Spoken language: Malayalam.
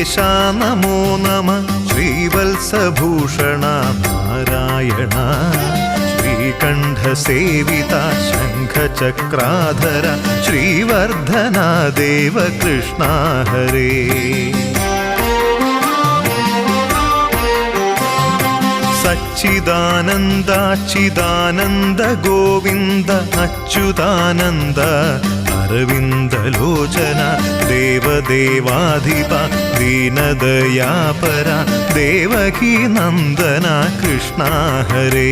നമോ നമഃ ശ്രീവത്സഭൂഷണ നാരായണ ശ്രീകണ്ഠസേവിത ശംഖചക്രാധര ശ്രീവർദ്ധന ദേവ കൃഷ്ണ ഹരേ സച്ചിദാനന്ദാച്യുതാനന്ദ ഗോവിന്ദ അച്യുതാനന്ദ അരവിന്ദലോചന ദേവദേവാധിപ ദീനദയാപര ദേവകീ നന്ദന കൃഷ്ണ ഹരേ